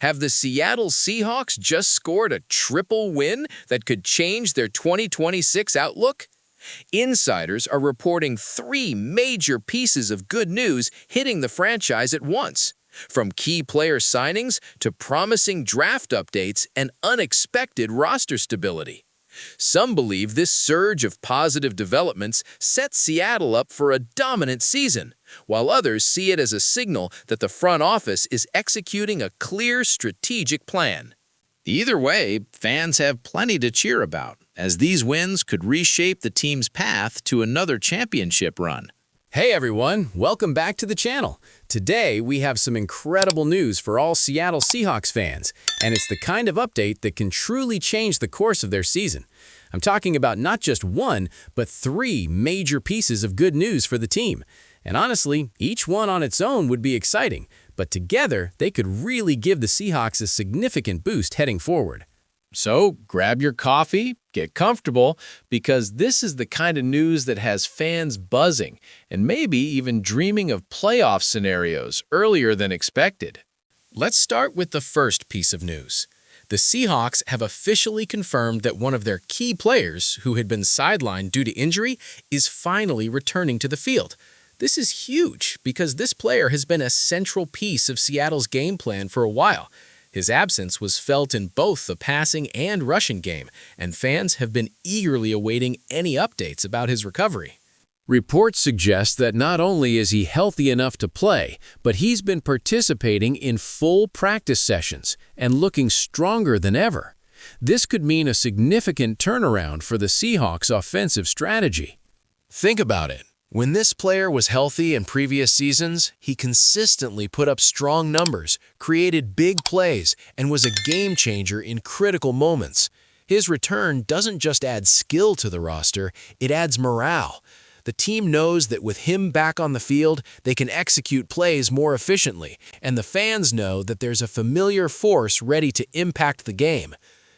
Have the Seattle Seahawks just scored a triple win that could change their 2026 outlook? Insiders are reporting three major pieces of good news hitting the franchise at once, from key player signings to promising draft updates and unexpected roster stability. Some believe this surge of positive developments sets Seattle up for a dominant season, while others see it as a signal that the front office is executing a clear strategic plan. Either way, fans have plenty to cheer about, as these wins could reshape the team's path to another championship run. Hey everyone, welcome back to the channel. Today we have some incredible news for all Seattle Seahawks fans, and it's the kind of update that can truly change the course of their season. I'm talking about not just one, but three major pieces of good news for the team. And honestly, each one on its own would be exciting, but together they could really give the Seahawks a significant boost heading forward. So grab your coffee, get comfortable, because this is the kind of news that has fans buzzing and maybe even dreaming of playoff scenarios earlier than expected. Let's start with the first piece of news. The Seahawks have officially confirmed that one of their key players, who had been sidelined due to injury, is finally returning to the field. This is huge because this player has been a central piece of Seattle's game plan for a while. His absence was felt in both the passing and rushing game, and fans have been eagerly awaiting any updates about his recovery. Reports suggest that not only is he healthy enough to play, but he's been participating in full practice sessions and looking stronger than ever. This could mean a significant turnaround for the Seahawks' offensive strategy. Think about it. When this player was healthy in previous seasons, he consistently put up strong numbers, created big plays, and was a game changer in critical moments. His return doesn't just add skill to the roster, it adds morale. The team knows that with him back on the field, they can execute plays more efficiently, and the fans know that there's a familiar force ready to impact the game.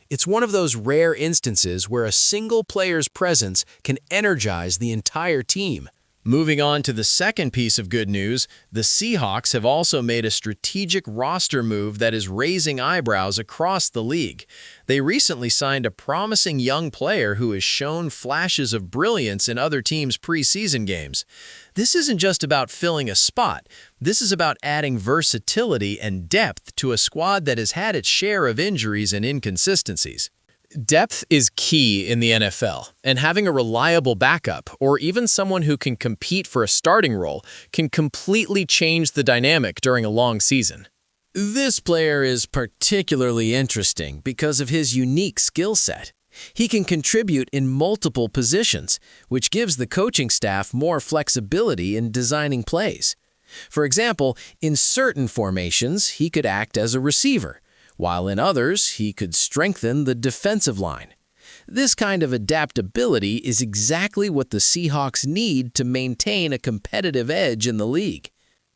It's one of those rare instances where a single player's presence can energize the entire team. Moving on to the second piece of good news, the Seahawks have also made a strategic roster move that is raising eyebrows across the league. They recently signed a promising young player who has shown flashes of brilliance in other teams' preseason games. This isn't just about filling a spot. This is about adding versatility and depth to a squad that has had its share of injuries and inconsistencies. Depth is key in the NFL, and having a reliable backup, or even someone who can compete for a starting role, can completely change the dynamic during a long season. This player is particularly interesting because of his unique skill set. He can contribute in multiple positions, which gives the coaching staff more flexibility in designing plays. For example, in certain formations, he could act as a receiver, while in others, he could strengthen the defensive line. This kind of adaptability is exactly what the Seahawks need to maintain a competitive edge in the league.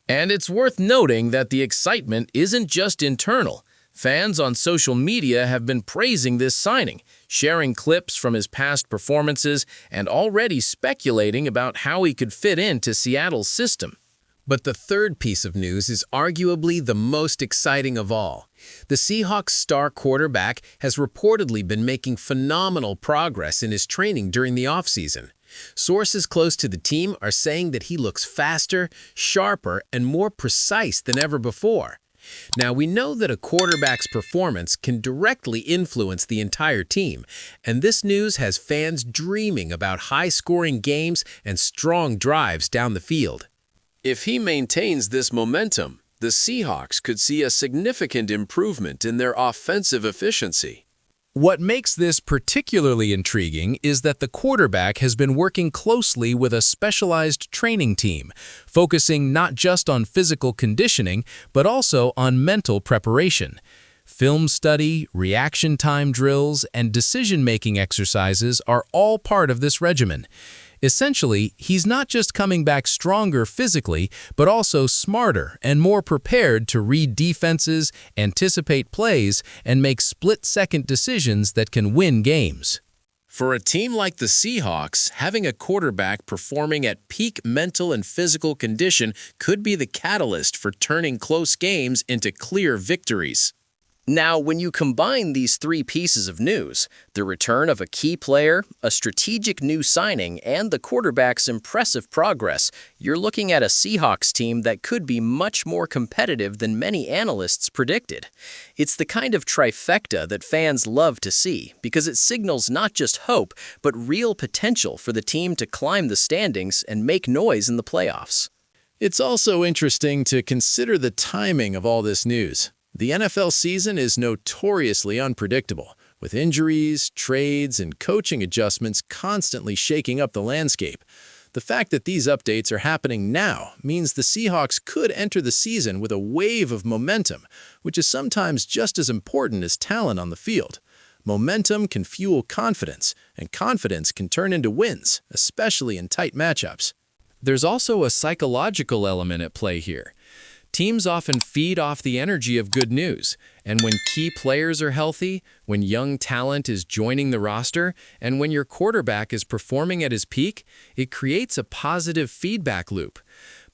And it's worth noting that the excitement isn't just internal. Fans on social media have been praising this signing, sharing clips from his past performances, and already speculating about how he could fit into Seattle's system. But the third piece of news is arguably the most exciting of all. The Seahawks' star quarterback has reportedly been making phenomenal progress in his training during the offseason. Sources close to the team are saying that he looks faster, sharper, and more precise than ever before. Now, we know that a quarterback's performance can directly influence the entire team, and this news has fans dreaming about high-scoring games and strong drives down the field. If he maintains this momentum, the Seahawks could see a significant improvement in their offensive efficiency. What makes this particularly intriguing is that the quarterback has been working closely with a specialized training team, focusing not just on physical conditioning, but also on mental preparation. Film study, reaction time drills, and decision-making exercises are all part of this regimen. Essentially, he's not just coming back stronger physically, but also smarter and more prepared to read defenses, anticipate plays, and make split-second decisions that can win games. For a team like the Seahawks, having a quarterback performing at peak mental and physical condition could be the catalyst for turning close games into clear victories. Now, when you combine these three pieces of news, the return of a key player, a strategic new signing, and the quarterback's impressive progress, you're looking at a Seahawks team that could be much more competitive than many analysts predicted. It's the kind of trifecta that fans love to see because it signals not just hope, but real potential for the team to climb the standings and make noise in the playoffs. It's also interesting to consider the timing of all this news. The NFL season is notoriously unpredictable, with injuries, trades, and coaching adjustments constantly shaking up the landscape. The fact that these updates are happening now means the Seahawks could enter the season with a wave of momentum, which is sometimes just as important as talent on the field. Momentum can fuel confidence, and confidence can turn into wins, especially in tight matchups. There's also a psychological element at play here. Teams often feed off the energy of good news, and when key players are healthy, when young talent is joining the roster, and when your quarterback is performing at his peak, it creates a positive feedback loop.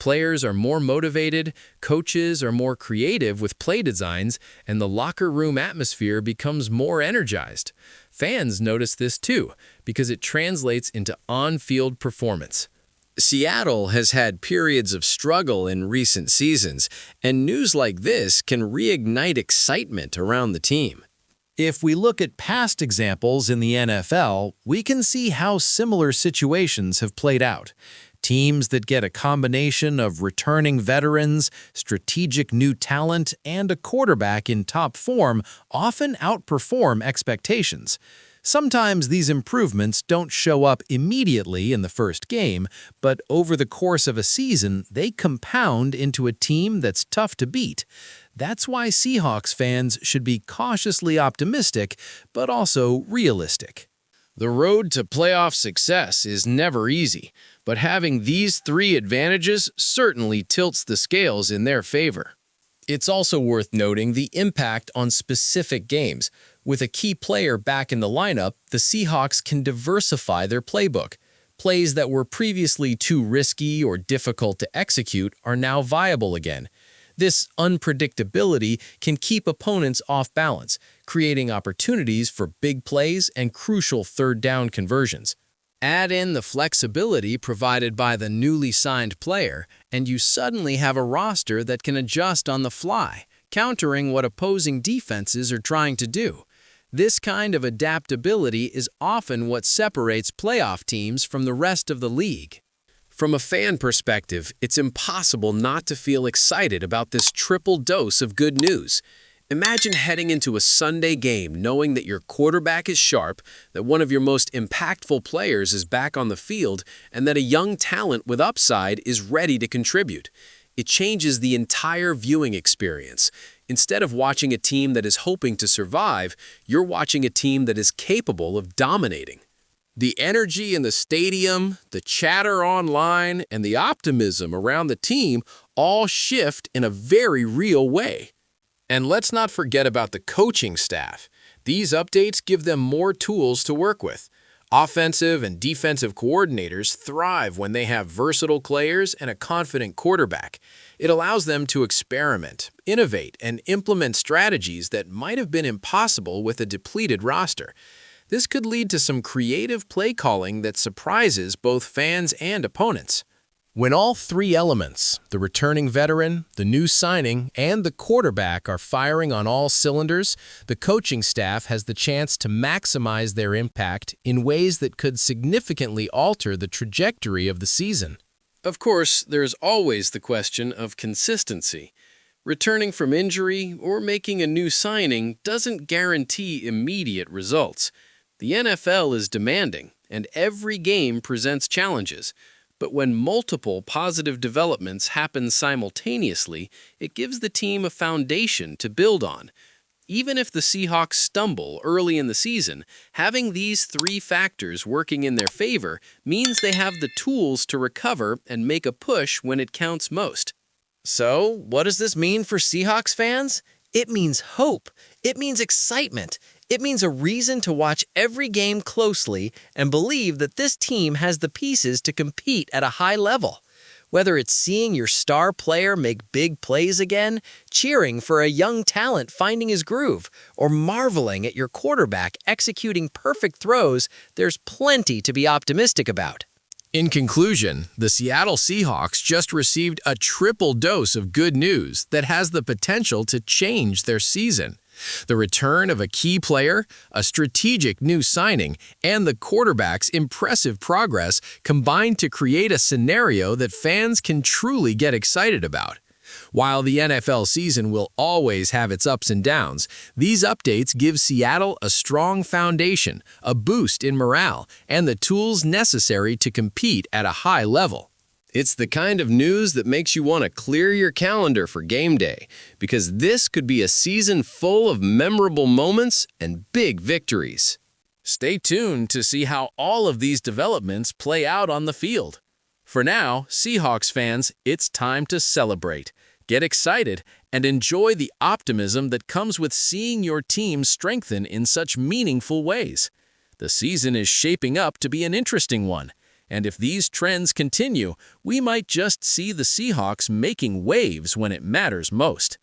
Players are more motivated, coaches are more creative with play designs, and the locker room atmosphere becomes more energized. Fans notice this too, because it translates into on-field performance. Seattle has had periods of struggle in recent seasons, and news like this can reignite excitement around the team. If we look at past examples in the NFL, we can see how similar situations have played out. Teams that get a combination of returning veterans, strategic new talent, and a quarterback in top form often outperform expectations. Sometimes these improvements don't show up immediately in the first game, but over the course of a season, they compound into a team that's tough to beat. That's why Seahawks fans should be cautiously optimistic, but also realistic. The road to playoff success is never easy, but having these three advantages certainly tilts the scales in their favor. It's also worth noting the impact on specific games. With a key player back in the lineup, the Seahawks can diversify their playbook. Plays that were previously too risky or difficult to execute are now viable again. This unpredictability can keep opponents off balance, creating opportunities for big plays and crucial third-down conversions. Add in the flexibility provided by the newly signed player, and you suddenly have a roster that can adjust on the fly, countering what opposing defenses are trying to do. This kind of adaptability is often what separates playoff teams from the rest of the league. From a fan perspective, it's impossible not to feel excited about this triple dose of good news. Imagine heading into a Sunday game knowing that your quarterback is sharp, that one of your most impactful players is back on the field, and that a young talent with upside is ready to contribute. It changes the entire viewing experience. Instead of watching a team that is hoping to survive, you're watching a team that is capable of dominating. The energy in the stadium, the chatter online, and the optimism around the team all shift in a very real way. And let's not forget about the coaching staff. These updates give them more tools to work with. Offensive and defensive coordinators thrive when they have versatile players and a confident quarterback. It allows them to experiment, innovate, and implement strategies that might have been impossible with a depleted roster. This could lead to some creative play calling that surprises both fans and opponents. When all three elements, the returning veteran, the new signing, and the quarterback are firing on all cylinders, the coaching staff has the chance to maximize their impact in ways that could significantly alter the trajectory of the season. Of course, there's always the question of consistency. Returning from injury or making a new signing doesn't guarantee immediate results. The NFL is demanding, and every game presents challenges. But when multiple positive developments happen simultaneously, it gives the team a foundation to build on. Even if the Seahawks stumble early in the season, having these three factors working in their favor means they have the tools to recover and make a push when it counts most. So, what does this mean for Seahawks fans? It means hope. It means excitement. It means a reason to watch every game closely and believe that this team has the pieces to compete at a high level. Whether it's seeing your star player make big plays again, cheering for a young talent finding his groove, or marveling at your quarterback executing perfect throws, there's plenty to be optimistic about. In conclusion, the Seattle Seahawks just received a triple dose of good news that has the potential to change their season. The return of a key player, a strategic new signing, and the quarterback's impressive progress combined to create a scenario that fans can truly get excited about. While the NFL season will always have its ups and downs, these updates give Seattle a strong foundation, a boost in morale, and the tools necessary to compete at a high level. It's the kind of news that makes you want to clear your calendar for game day, because this could be a season full of memorable moments and big victories. Stay tuned to see how all of these developments play out on the field. For now, Seahawks fans, it's time to celebrate. Get excited and enjoy the optimism that comes with seeing your team strengthen in such meaningful ways. The season is shaping up to be an interesting one. And if these trends continue, we might just see the Seahawks making waves when it matters most.